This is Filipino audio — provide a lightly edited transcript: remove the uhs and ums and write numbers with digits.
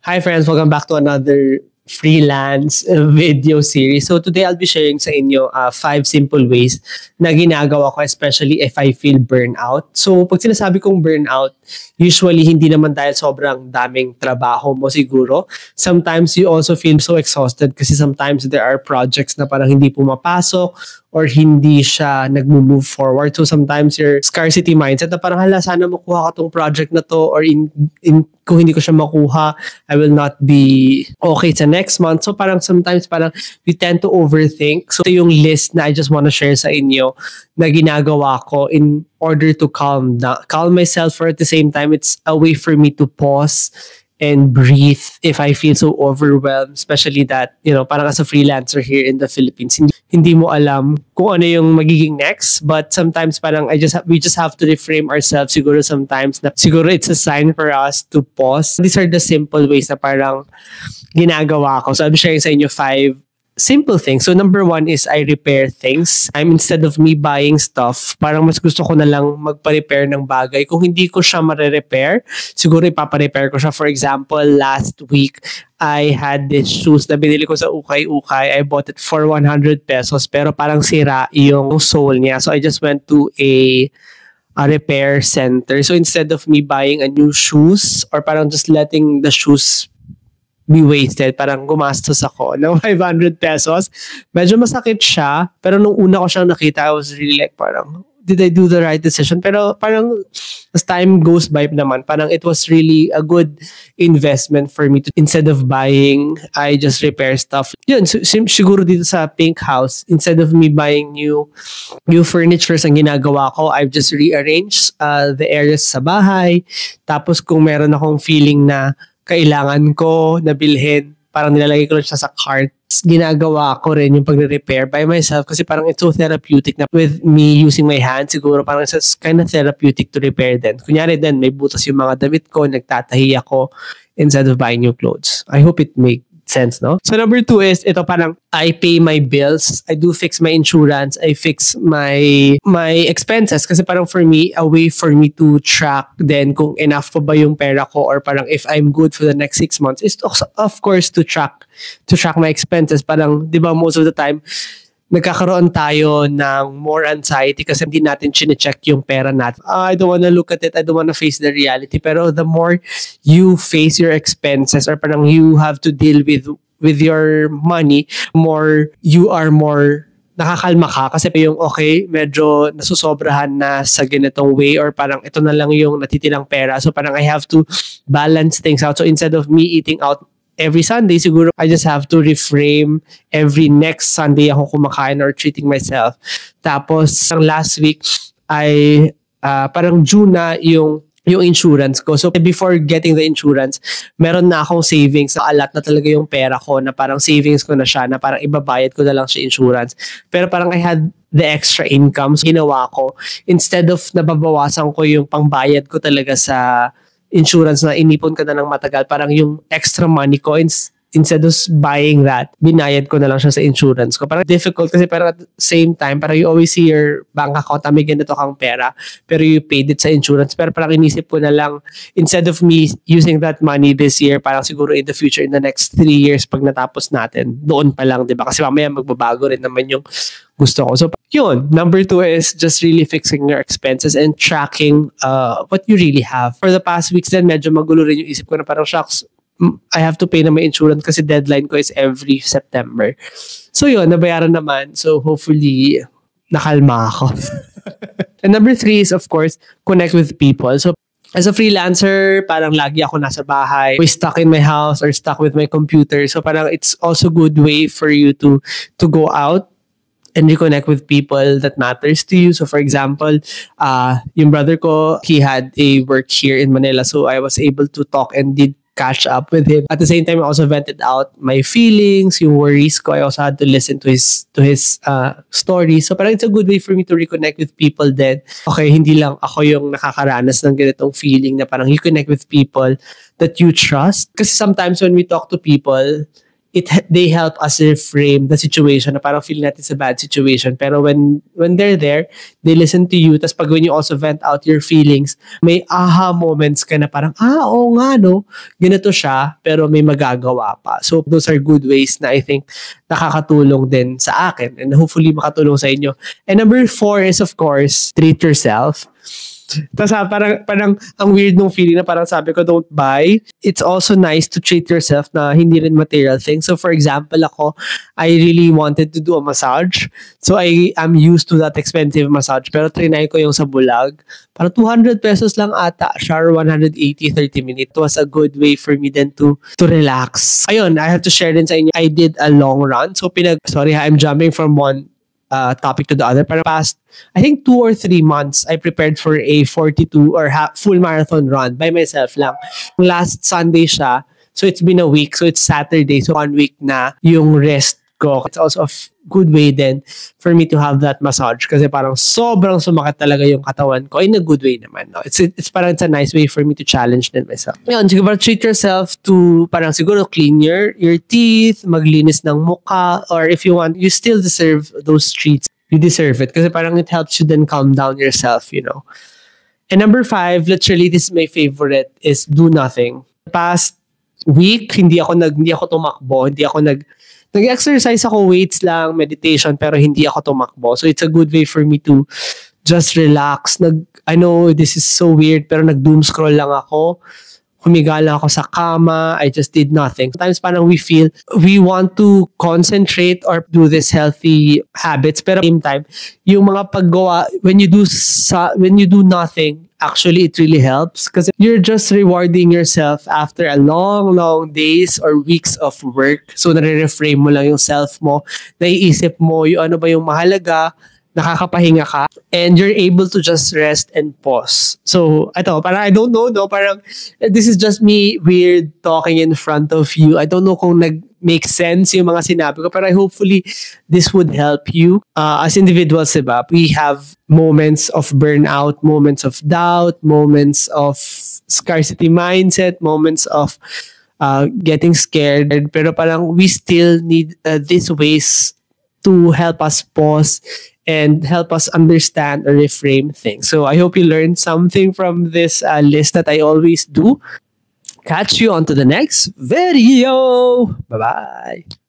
Hi friends, welcome back to another freelance video series. So today I'll be sharing sa inyo 5 simple ways na ginagawa ko especially if I feel burnout. So pag sinasabi kong burnout, usually hindi naman dahil sobrang daming trabaho mo siguro. Sometimes you also feel so exhausted kasi sometimes there are projects na parang hindi pumapasok or hindi siya nag-move forward. So sometimes your scarcity mindset na parang hala, sana makuha ko tong project na to or kung hindi ko siya makuha, I will not be okay sa next month. So parang sometimes parang we tend to overthink. So ito yung list na I just want to share sa inyo na ginagawa ko in order to calm myself, or at the same time, it's a way for me to pause and breathe if I feel so overwhelmed, especially that, parang as a freelancer here in the Philippines, hindi mo alam kung ano yung magiging next, but sometimes parang we just have to reframe ourselves siguro sometimes na siguro it's a sign for us to pause. These are the simple ways na parang ginagawa ko. So I'm sharing sa inyo 5 simple things. So number 1 is I repair things. Instead of me buying stuff, parang mas gusto ko na lang magpa-repair ng bagay. Kung hindi ko siya mare-repair, siguro ipapa-repair ko siya. For example, last week, I had this shoes na binili ko sa Ukay-Ukay. I bought it for 100 pesos pero parang sira yung sole niya. So I just went to a repair center. So instead of me buying a new shoes or parang just letting the shoes be wasted, parang gumastos ako ng 500 pesos. Medyo masakit siya, pero nung una ko siyang nakita, I was really like, parang, did I do the right decision? Pero parang, as time goes by naman, parang it was really a good investment for me to, instead of buying, I just repair stuff. Yun, siguro dito sa Pink House, instead of me buying new furnitures, ang ginagawa ko, I've just rearranged the areas sa bahay. Tapos kung meron akong feeling na kailangan ko na bilhin, parang nilalagay ko lang siya sa cart. Ginagawa ko rin yung pagre-repair by myself kasi parang it's so therapeutic na with me using my hands, siguro parang it's kind of therapeutic to repair din. Kunyari din, may butas yung mga damit ko, nagtatahi ako instead of buying new clothes. I hope it makes sense, no? So number 2 is, ito parang I pay my bills. I do fix my insurance. I fix my expenses kasi parang for me, a way for me to track then kung enough pa ba yung pera ko or parang if I'm good for the next 6 months is of course to track my expenses. Parang, di ba, most of the time, nagkakaroon tayo ng more anxiety kasi hindi natin chine-check yung pera natin. I don't wanna look at it. I don't wanna face the reality. Pero the more you face your expenses or parang you have to deal with your money, you are more nakakalma ka kasi yung okay, medyo nasusobrahan na sa ganitong way or parang ito na lang yung natitirang pera. So parang I have to balance things out. So instead of me eating out every Sunday, siguro I just have to reframe every next Sunday ako kumakain or treating myself. Tapos, last week, parang June na yung insurance ko. So, before getting the insurance, meron na akong savings. Alat na talaga yung pera ko na parang savings ko na siya na parang ibabayad ko na lang siya insurance. Pero parang I had the extra income. So, ginawa ko, instead of nababawasan ko yung pangbayad ko talaga sa insurance na inipon ka na ng matagal, parang yung extra money ko, instead of buying that, binayad ko na lang siya sa insurance ko. Parang difficult kasi parang at the same time, parang you always see your bank account, may ganito kang pera, pero you paid it sa insurance. Pero parang inisip ko na lang, instead of me using that money this year, parang siguro in the future, in the next 3 years, pag natapos natin, doon pa lang, di ba? Kasi mamaya magbabago rin naman yung gusto ko. So, yun. Number 2 is just really fixing your expenses and tracking what you really have. For the past weeks then, medyo magulo rin yung isip ko na parang, shucks, I have to pay na my insurance kasi deadline ko is every September. So yun, nabayaran naman. So hopefully, nakalma ako. And number 3 is, of course, connect with people. So as a freelancer, parang lagi ako nasa bahay, or stuck in my house or stuck with my computer. So parang it's also good way for you to go out and reconnect with people that matters to you. So for example, yung brother ko, he had a work here in Manila. So I was able to talk and did catch up with him. At the same time, I also vented out my feelings, yung worries ko. I also had to listen to his stories. So parang it's a good way for me to reconnect with people then. Okay, hindi lang ako yung nakakaranas ng ganitong feeling na parang you connect with people that you trust. Kasi sometimes when we talk to people, they help us reframe the situation na parang feel natin sa bad situation. Pero when they're there, they listen to you. Tapos pag when you also vent out your feelings, may aha moments ka na parang, oo nga no, ganito siya, pero may magagawa pa. So those are good ways na I think nakakatulong din sa akin and hopefully makatulong sa inyo. And number 4 is of course, treat yourself. Tapos parang ang weird nung feeling na parang sabi ko, don't buy. It's also nice to treat yourself na hindi rin material things. So for example, ako, I really wanted to do a massage. So I am used to that expensive massage. Pero trinay ko yung sa Bulag. Parang 200 pesos lang ata. Shower 180, 30 minutes. It was a good way for me then to relax. Ayun, I have to share din sa inyo. I did a long run. So sorry, I'm jumping from one topic to the other. Pero past, I think 2 or 3 months, I prepared for a 42 or full marathon run by myself lang. Last Sunday siya. So it's been a week. So it's Saturday. So 1 week na yung rest ko. It's also a good way then for me to have that massage kasi parang sobrang sumakit talaga yung katawan ko in a good way naman. No? It's parang it's a nice way for me to challenge then myself. Yun, siguro treat yourself to parang siguro clean your teeth, maglinis ng mukha, or if you want, you still deserve those treats. You deserve it kasi parang it helps you then calm down yourself, you know. And number 5, literally this is my favorite, is do nothing. Past week, hindi ako tumakbo, nag-exercise ako, weights lang, meditation, pero hindi ako tumakbo. So it's a good way for me to just relax. I know this is so weird, pero nag-doom scroll lang ako. Humiga lang ako sa kama. I just did nothing. Sometimes parang we feel we want to concentrate or do this healthy habits, pero at the same time, yung mga paggawa, when you do nothing, actually it really helps because you're just rewarding yourself after a long days or weeks of work. So nare-reframe mo lang yung self mo, naiisip mo yung ano ba yung mahalaga, nakakapahinga ka, and you're able to just rest and pause. So, parang I don't know, no? Parang, this is just me weird talking in front of you. I don't know kung nag-make sense yung mga sinabi ko, pero hopefully, this would help you. As individuals, diba? We have moments of burnout, moments of doubt, moments of scarcity mindset, moments of getting scared, pero parang we still need these ways to help us pause and help us understand or reframe things. So I hope you learned something from this list that I always do. Catch you on to the next video. Bye-bye.